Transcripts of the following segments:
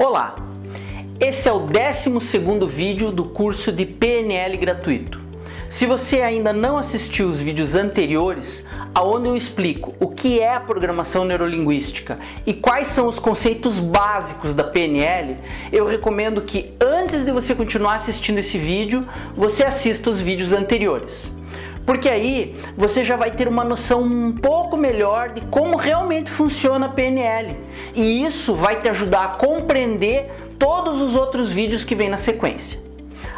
Olá, esse é o 12º vídeo do curso de PNL gratuito. Se você ainda não assistiu os vídeos anteriores, onde eu explico o que é a programação neurolinguística e quais são os conceitos básicos da PNL, eu recomendo que antes de você continuar assistindo esse vídeo, você assista os vídeos anteriores. Porque aí você já vai ter uma noção um pouco melhor de como realmente funciona a PNL. E isso vai te ajudar a compreender todos os outros vídeos que vêm na sequência.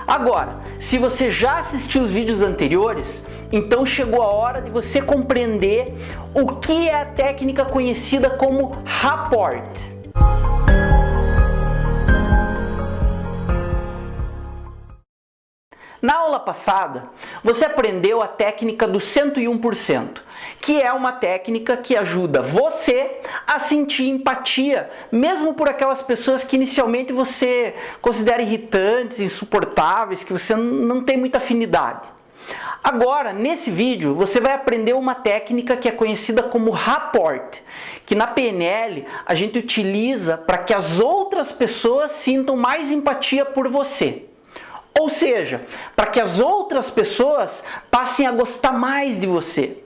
Agora, se você já assistiu os vídeos anteriores, então chegou a hora de você compreender o que é a técnica conhecida como rapport. Na aula passada, você aprendeu a técnica do 101%, que é uma técnica que ajuda você a sentir empatia, mesmo por aquelas pessoas que inicialmente você considera irritantes, insuportáveis, que você não tem muita afinidade. Agora, nesse vídeo, você vai aprender uma técnica que é conhecida como rapport, que na PNL a gente utiliza para que as outras pessoas sintam mais empatia por você. Ou seja, para que as outras pessoas passem a gostar mais de você.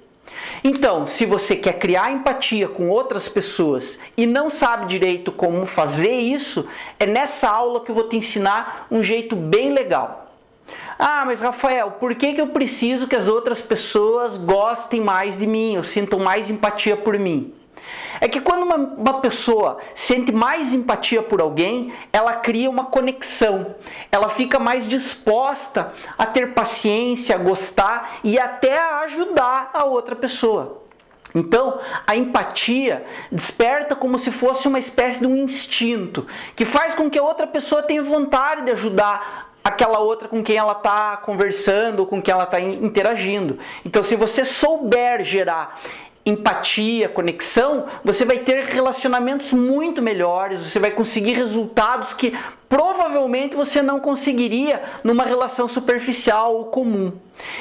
Então, se você quer criar empatia com outras pessoas e não sabe direito como fazer isso, é nessa aula que eu vou te ensinar um jeito bem legal. Ah, mas Rafael, por que eu preciso que as outras pessoas gostem mais de mim, ou sintam mais empatia por mim? É que quando uma pessoa sente mais empatia por alguém, ela cria uma conexão, ela fica mais disposta a ter paciência, a gostar e até a ajudar a outra pessoa. Então, a empatia desperta como se fosse uma espécie de um instinto, que faz com que a outra pessoa tenha vontade de ajudar aquela outra com quem ela está conversando, com quem ela está interagindo. Então, se você souber gerar empatia, conexão, você vai ter relacionamentos muito melhores, você vai conseguir resultados que provavelmente você não conseguiria numa relação superficial ou comum.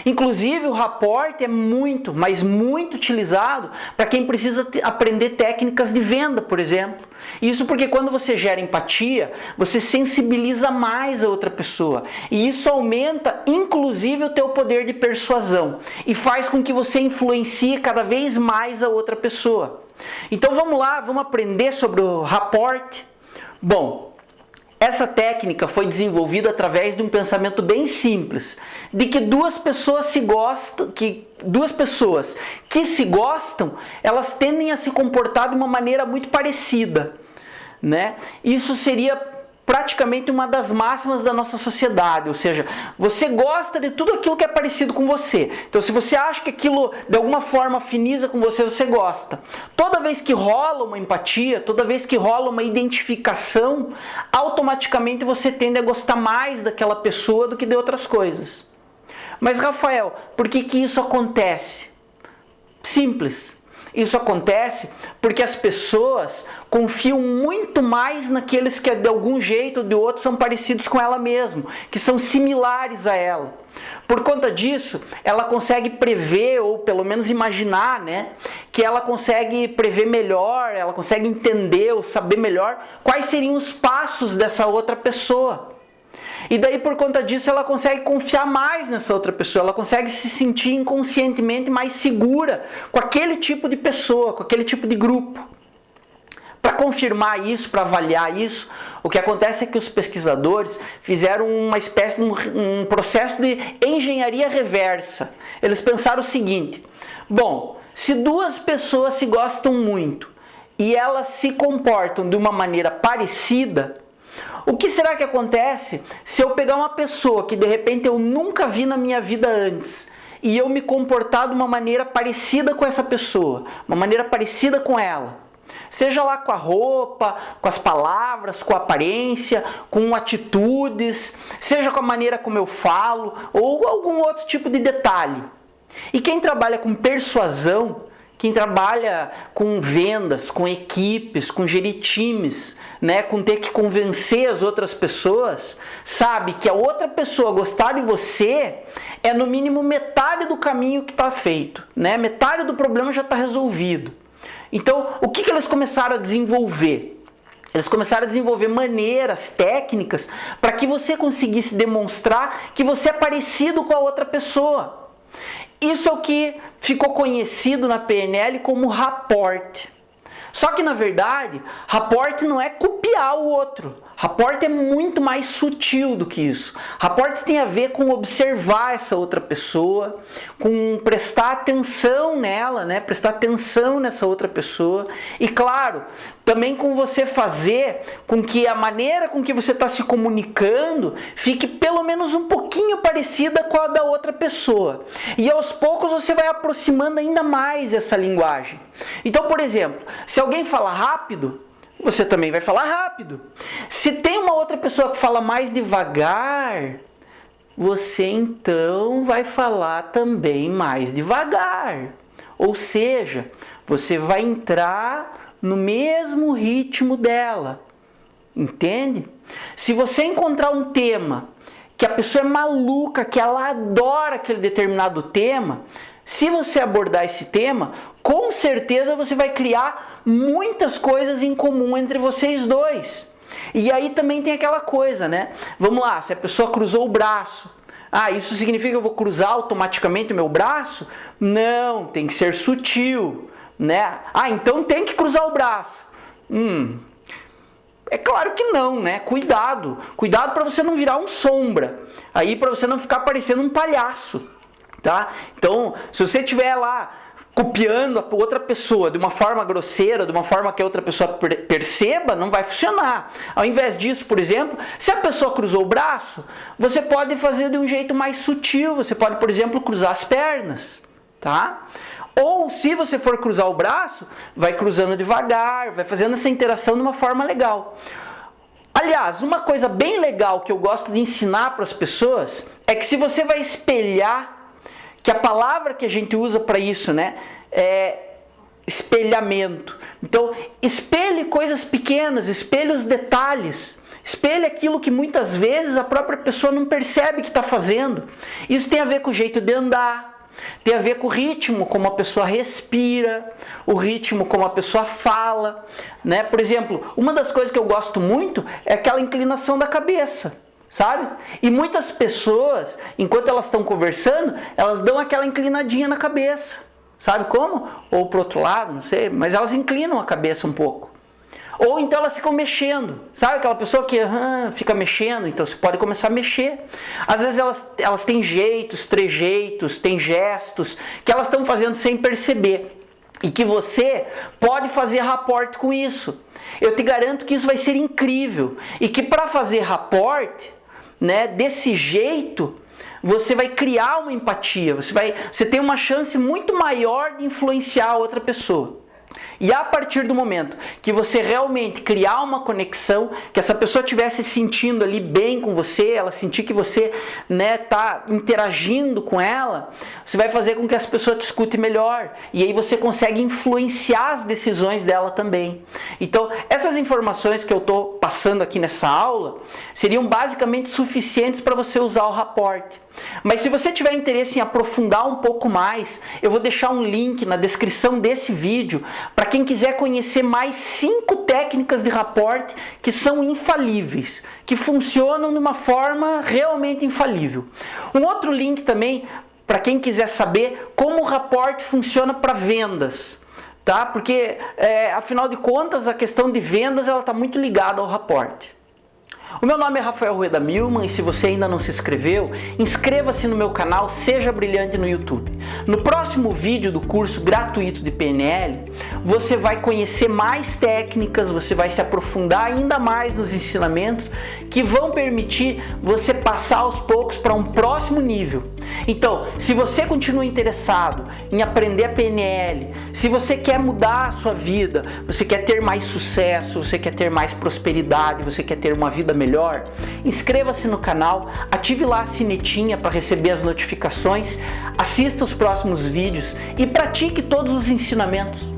Inclusive, o rapport é muito, mas muito utilizado para quem precisa aprender técnicas de venda, por exemplo. Isso porque quando você gera empatia, você sensibiliza mais a outra pessoa. E isso aumenta, inclusive, o teu poder de persuasão. E faz com que você influencie cada vez mais a outra pessoa. Então vamos lá, vamos aprender sobre o rapport? Bom, essa técnica foi desenvolvida através de um pensamento bem simples, de que duas pessoas que se gostam, elas tendem a se comportar de uma maneira muito parecida, né? Isso seria praticamente uma das máximas da nossa sociedade, ou seja, você gosta de tudo aquilo que é parecido com você. Então, se você acha que aquilo de alguma forma afiniza com você, você gosta. Toda vez que rola uma empatia, toda vez que rola uma identificação, automaticamente você tende a gostar mais daquela pessoa do que de outras coisas. Mas, Rafael, por que isso acontece? Simples. Isso acontece porque as pessoas confiam muito mais naqueles que de algum jeito ou de outro são parecidos com ela mesma, que são similares a ela. Por conta disso, ela consegue prever, ou pelo menos imaginar, né, que ela consegue prever melhor, ela consegue entender ou saber melhor quais seriam os passos dessa outra pessoa. E daí, por conta disso, ela consegue confiar mais nessa outra pessoa, ela consegue se sentir inconscientemente mais segura com aquele tipo de pessoa, com aquele tipo de grupo. Para confirmar isso, para avaliar isso, o que acontece é que os pesquisadores fizeram uma espécie de um processo de engenharia reversa. Eles pensaram o seguinte: bom, se duas pessoas se gostam muito e elas se comportam de uma maneira parecida, o que será que acontece se eu pegar uma pessoa que de repente eu nunca vi na minha vida antes e eu me comportar de uma maneira parecida com essa pessoa, uma maneira parecida com ela? Seja lá com a roupa, com as palavras, com a aparência, com atitudes, seja com a maneira como eu falo ou algum outro tipo de detalhe. E quem trabalha com persuasão, quem trabalha com vendas, com equipes, com gerir times, né, com ter que convencer as outras pessoas, sabe que a outra pessoa gostar de você é no mínimo metade do caminho que está feito, né? Metade do problema já está resolvido. Então, o que eles começaram a desenvolver? Eles começaram a desenvolver maneiras, técnicas, para que você conseguisse demonstrar que você é parecido com a outra pessoa. Isso é o que ficou conhecido na PNL como rapport. Só que, na verdade, rapport não é copiar o outro. Rapport é muito mais sutil do que isso. Rapport tem a ver com observar essa outra pessoa, com prestar atenção nela, né? Prestar atenção nessa outra pessoa. E, claro, também com você fazer com que a maneira com que você está se comunicando fique pelo menos um pouquinho parecida com a da outra pessoa. E aos poucos você vai aproximando ainda mais essa linguagem. Então, por exemplo, se alguém fala rápido, você também vai falar rápido. Se tem uma outra pessoa que fala mais devagar, você então vai falar também mais devagar. Ou seja, você vai entrar no mesmo ritmo dela. Entende? Se você encontrar um tema que a pessoa é maluca, que ela adora aquele determinado tema, se você abordar esse tema, com certeza você vai criar muitas coisas em comum entre vocês dois. E aí também tem aquela coisa, né? Vamos lá, se a pessoa cruzou o braço, isso significa que eu vou cruzar automaticamente o meu braço? Não, tem que ser sutil, né? Então tem que cruzar o braço. É claro que não, né? Cuidado para você não virar um sombra. Aí para você não ficar parecendo um palhaço. Tá? Então, se você estiver lá copiando a outra pessoa de uma forma grosseira, de uma forma que a outra pessoa perceba, não vai funcionar. Ao invés disso, por exemplo, se a pessoa cruzou o braço, você pode fazer de um jeito mais sutil. Você pode, por exemplo, cruzar as pernas, tá? Ou se você for cruzar o braço, vai cruzando devagar, vai fazendo essa interação de uma forma legal. Aliás, uma coisa bem legal que eu gosto de ensinar para as pessoas é que se você vai espelhar, que a palavra que a gente usa para isso, né, é espelhamento. Então, espelhe coisas pequenas, espelhe os detalhes, espelhe aquilo que muitas vezes a própria pessoa não percebe que está fazendo. Isso tem a ver com o jeito de andar, tem a ver com o ritmo, como a pessoa respira, o ritmo como a pessoa fala, né? Por exemplo, uma das coisas que eu gosto muito é aquela inclinação da cabeça. Sabe? E muitas pessoas, enquanto elas estão conversando, elas dão aquela inclinadinha na cabeça. Sabe como? Ou pro outro lado, não sei, mas elas inclinam a cabeça um pouco. Ou então elas ficam mexendo. Sabe aquela pessoa que fica mexendo? Então você pode começar a mexer. Às vezes elas têm jeitos, trejeitos, têm gestos que elas estão fazendo sem perceber. E que você pode fazer rapport com isso. Eu te garanto que isso vai ser incrível. E que para fazer rapport, né, desse jeito, você vai criar uma empatia. Você tem uma chance muito maior de influenciar a outra pessoa. E a partir do momento que você realmente criar uma conexão, que essa pessoa estivesse sentindo ali bem com você, ela sentir que você, né, tá interagindo com ela, você vai fazer com que essa pessoa te escute melhor. E aí você consegue influenciar as decisões dela também. Então, essas informações que eu estou passando aqui nessa aula seriam basicamente suficientes para você usar o rapport. Mas se você tiver interesse em aprofundar um pouco mais, eu vou deixar um link na descrição desse vídeo para quem quiser conhecer mais 5 técnicas de rapport que são infalíveis, que funcionam de uma forma realmente infalível. Um outro link também para quem quiser saber como o rapport funciona para vendas. Tá? Porque, afinal de contas, a questão de vendas está muito ligada ao rapport. O meu nome é Rafael Rueda Milman e se você ainda não se inscreveu, inscreva-se no meu canal Seja Brilhante no YouTube. No próximo vídeo do curso gratuito de PNL, você vai conhecer mais técnicas, você vai se aprofundar ainda mais nos ensinamentos que vão permitir você passar aos poucos para um próximo nível. Então, se você continua interessado em aprender a PNL, se você quer mudar a sua vida, você quer ter mais sucesso, você quer ter mais prosperidade, você quer ter uma vida melhor, inscreva-se no canal, ative lá a sinetinha para receber as notificações, assista os próximos vídeos e pratique todos os ensinamentos.